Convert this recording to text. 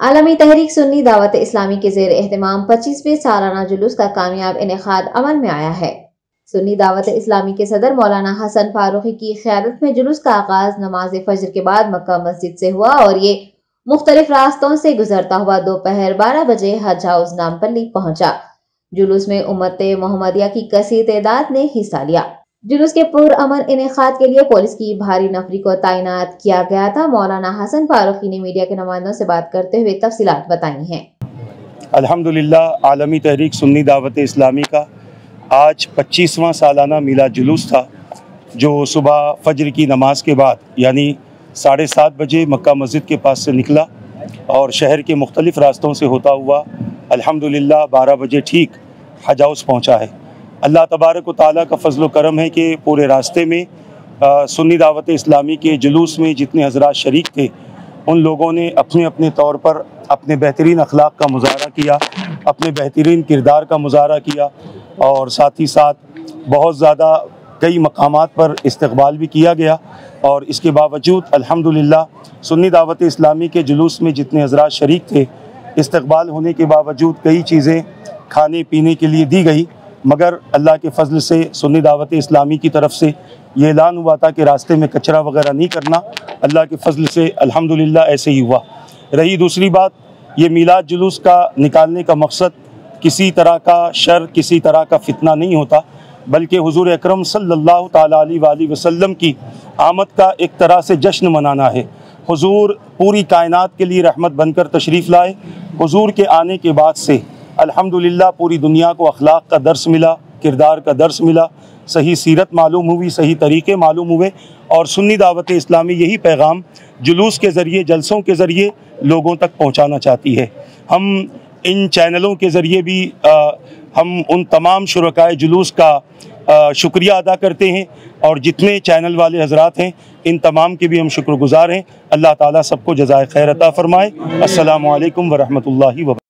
आलमी तहरीक सुन्नी दावत इस्लामी के ज़ेर एहतमाम 25वें सालाना जुलूस का कामयाब इनेकाद अमल में आया है। सुन्नी दावत इस्लामी के सदर मौलाना हसन फारूकी की क़यादत में जुलूस का आगाज नमाज फजर के बाद मक्का मस्जिद से हुआ और ये मुख्तलिफ रास्तों से गुजरता हुआ दोपहर 12 बजे हज हाउस नामपल्ली पहुंचा। जुलूस में उम्मत मोहम्मदिया की कसीर तादाद ने हिस्सा लिया। जुलूस के पुरअमन इनेकाद के लिए पुलिस की भारी नफरी को तैनात किया गया था। मौलाना हसन फारूकी ने मीडिया के नुमाइंदों से बात करते हुए तफसीलात बताई हैं। अल्हम्दुलिल्लाह आलमी तहरीक सुन्नी दावत इस्लामी का आज 25वां सालाना मिलाद जुलूस था, जो सुबह फजर की नमाज के बाद यानी 7:30 बजे मक्का मस्जिद के पास से निकला और शहर के मुख्तलिफ रास्तों से होता हुआ अल्हम्दुलिल्लाह 12 बजे ठीक हज हाउस पहुँचा है। अल्लाह तबारक व तआला का फजल व करम है कि पूरे रास्ते में सुन्नी दावत इस्लामी के जुलूस में जितने हज़रात शरीक थे, उन लोगों ने अपने अपने तौर पर अपने बेहतरीन अखलाक का मुज़ाहरा किया, अपने बेहतरीन किरदार का मुज़ाहरा किया और साथ ही साथ बहुत ज़्यादा कई मकामात पर इस्तक़बाल भी किया गया। और इसके बावजूद अल्हम्दुलिल्लाह सुन्नी दावत इस्लामी के जुलूस में जितने हज़रात शरीक थे, इस्तक़बाल होने के बावजूद कई चीज़ें खाने पीने के लिए दी गई, मगर अल्लाह के फ़ज़ल से सुन्नी दावत इस्लामी की तरफ से ये ऐलान हुआ था कि रास्ते में कचरा वगैरह नहीं करना। अल्लाह के फ़ज़ल से अल्हम्दुलिल्लाह ऐसे ही हुआ। रही दूसरी बात, ये मीलाद जुलूस का निकालने का मकसद किसी तरह का शर, किसी तरह का फितना नहीं होता, बल्कि हुज़ूर अकरम सल्लल्लाहु ताला अलैहि वसल्लम की आमद का एक तरह से जश्न मनाना है। हुज़ूर पूरी कायनात के लिए रहमत बनकर तशरीफ़ लाए। हुज़ूर के आने के बाद से अल्हम्दुलिल्लाह पूरी दुनिया को अखलाक का दर्स मिला, किरदार का दर्स मिला, सही सीरत मालूम हुई, सही तरीक़े मालूम हुए और सुन्नी दावत इस्लामी यही पैगाम जुलूस के ज़रिए, जलसों के ज़रिए लोगों तक पहुँचाना चाहती है। हम इन चैनलों के ज़रिए भी हम उन तमाम शुरकाए जुलूस का शुक्रिया अदा करते हैं और जितने चैनल वाले हज़रात हैं, इन तमाम के भी हम शुक्रगुज़ार हैं। अल्लाह ताला सबको जज़ाए खैर अता फ़रमाए। अस्सलामु अलैकुम व रहमतुल्लाहि व